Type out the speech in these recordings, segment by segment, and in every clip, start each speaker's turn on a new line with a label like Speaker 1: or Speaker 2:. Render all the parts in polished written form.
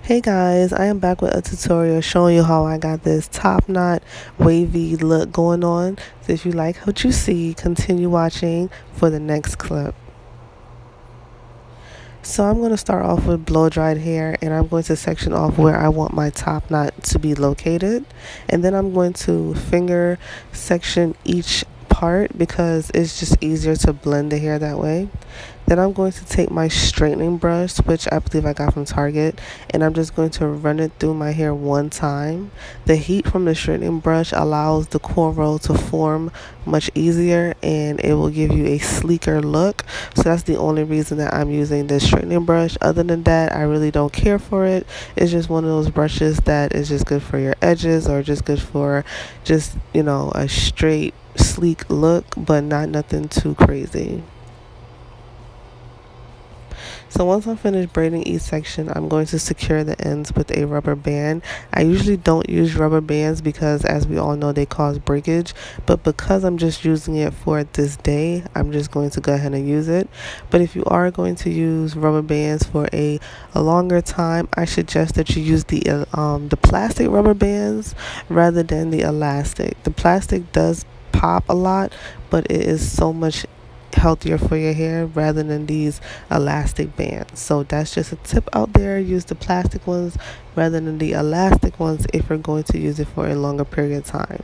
Speaker 1: Hey guys, I am back with a tutorial showing you how I got this top knot wavy look going on. So if you like what you see, continue watching for the next clip. So I'm going to start off with blow dried hair, and I'm going to section off where I want my top knot to be located, and then I'm going to finger section each part because it's just easier to blend the hair that way. Then I'm going to take my straightening brush, which I believe I got from Target, and I'm just going to run it through my hair one time. The heat from the straightening brush allows the cornrow to form much easier, and it will give you a sleeker look. So that's the only reason that I'm using this straightening brush. Other than that, I really don't care for it. It's just one of those brushes that is just good for your edges, or just good for just, a straight sleek look, but not nothing too crazy. So once I'm finished braiding each section, I'm going to secure the ends with a rubber band. I usually don't use rubber bands because, as we all know, they cause breakage, but because I'm just using it for this day, I'm just going to go ahead and use it. But if you are going to use rubber bands for a longer time, I suggest that you use the plastic rubber bands rather than the elastic. The plastic does pop a lot, but it is so much healthier for your hair rather than these elastic bands. So that's just a tip out there. Use the plastic ones rather than the elastic ones if you're going to use it for a longer period of time.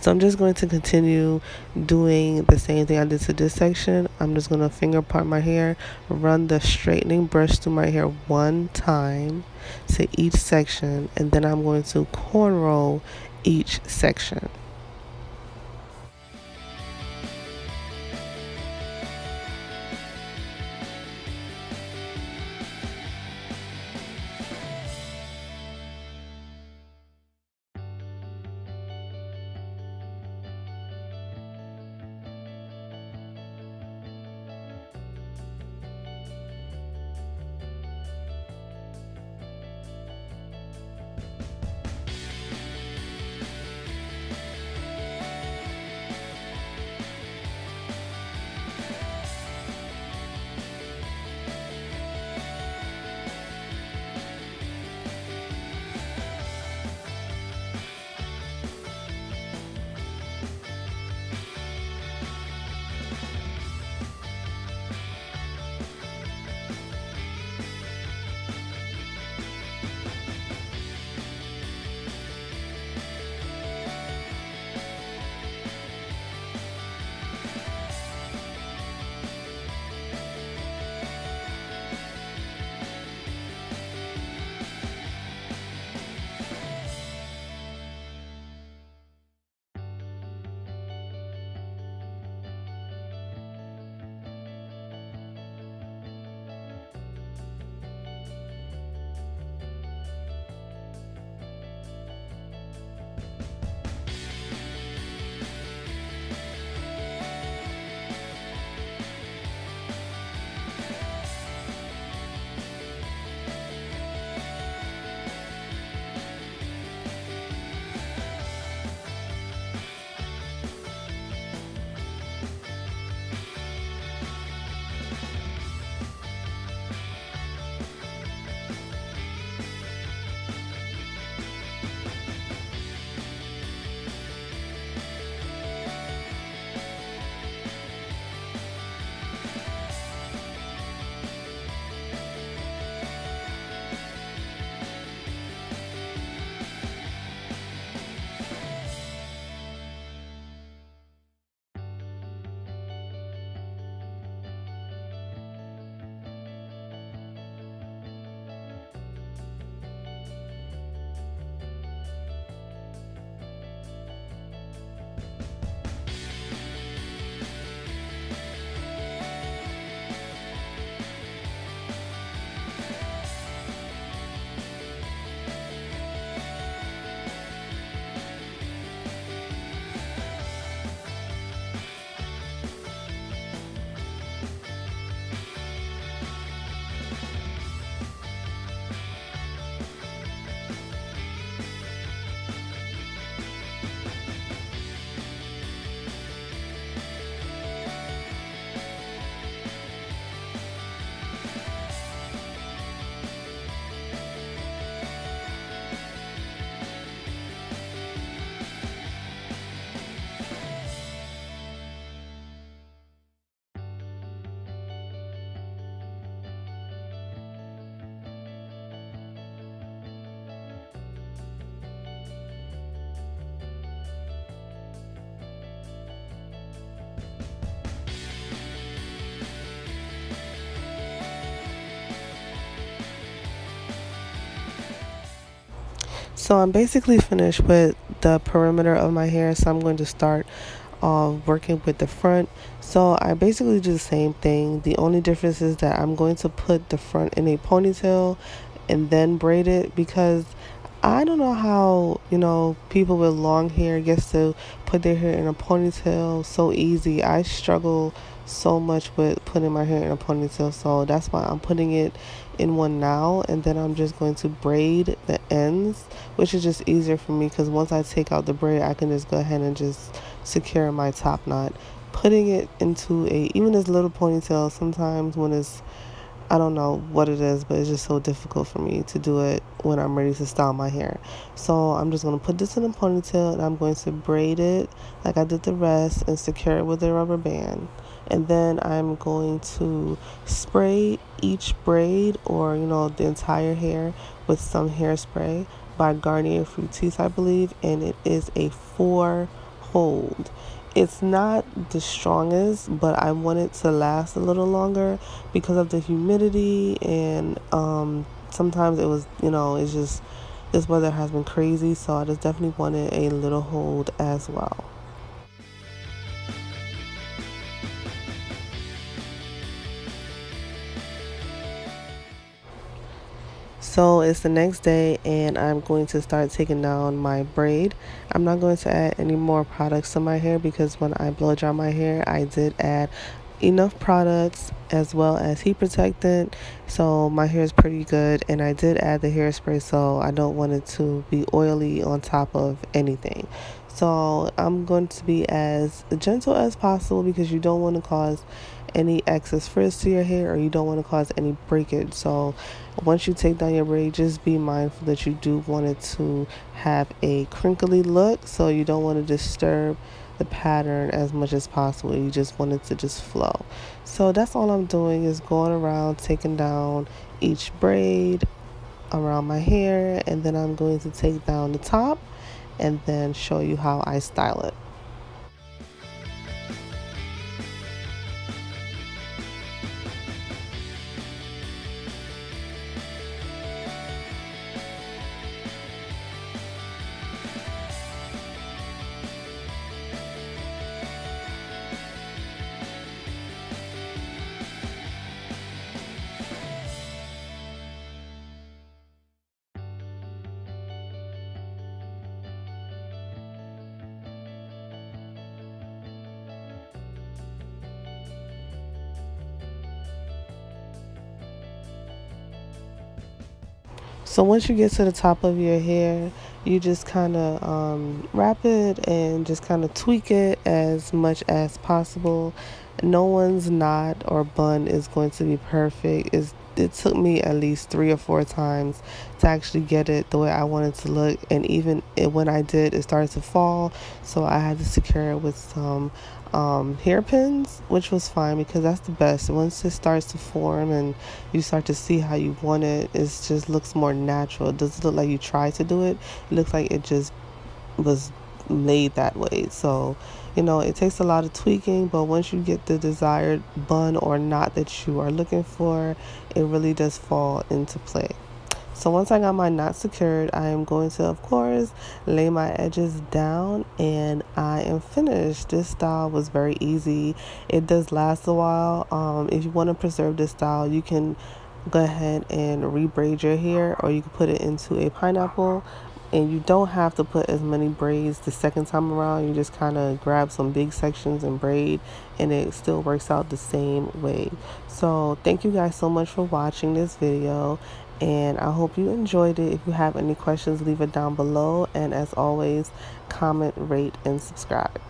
Speaker 1: So I'm just going to continue doing the same thing I did to this section. I'm just going to finger part my hair, run the straightening brush through my hair one time to each section, and then I'm going to cornrow each section. So I'm basically finished with the perimeter of my hair, so I'm going to start working with the front. So I basically do the same thing. The only difference is that I'm going to put the front in a ponytail and then braid it, because I don't know how, people with long hair gets to put their hair in a ponytail so easy. I struggle so much with putting my hair in a ponytail, so that's why I'm putting it in one now, and then I'm just going to braid the ends, which is just easier for me because once I take out the braid, I can just go ahead and just secure my top knot. Putting it into even this little ponytail, sometimes when it's, I don't know what it is, but it's just so difficult for me to do it when I'm ready to style my hair. So I'm just going to put this in a ponytail, and I'm going to braid it like I did the rest and secure it with a rubber band. And then I'm going to spray each braid, or the entire hair, with some hairspray by Garnier Fructis, I believe, and it is a 4-hold. It's not the strongest, but I want it to last a little longer because of the humidity, and sometimes it was, it's just, this weather has been crazy, so I just definitely wanted a little hold as well. So it's the next day, and I'm going to start taking down my braid. I'm not going to add any more products to my hair because when I blow dry my hair, I did add enough products as well as heat protectant, so my hair is pretty good. And I did add the hairspray, so I don't want it to be oily on top of anything. So I'm going to be as gentle as possible because you don't want to cause any excess frizz to your hair, or you don't want to cause any breakage. So once you take down your braid, just be mindful that you do want it to have a crinkly look, so you don't want to disturb the pattern as much as possible. You just want it to just flow. So that's all I'm doing, is going around taking down each braid around my hair, and then I'm going to take down the top and then show you how I style it. So once you get to the top of your hair, you just kind of wrap it and just kind of tweak it as much as possible. No one's knot or bun is going to be perfect. It took me at least 3 or 4 times to actually get it the way I wanted to look, and even when I did, it started to fall, so I had to secure it with some hairpins, which was fine because that's the best. Once it starts to form and you start to see how you want it, it just looks more natural. It doesn't look like you tried to do it. It looks like it just was made that way. So it takes a lot of tweaking, but once you get the desired bun or knot that you are looking for, it really does fall into play. So once I got my knot secured, I am going to, of course, lay my edges down, and I am finished. This style was very easy. It does last a while. If you want to preserve this style, you can go ahead and rebraid your hair, or you can put it into a pineapple. And you don't have to put as many braids the second time around. You just kind of grab some big sections and braid, and it still works out the same way. So thank you guys so much for watching this video, and I hope you enjoyed it. If you have any questions, leave it down below, and as always, comment, rate, and subscribe.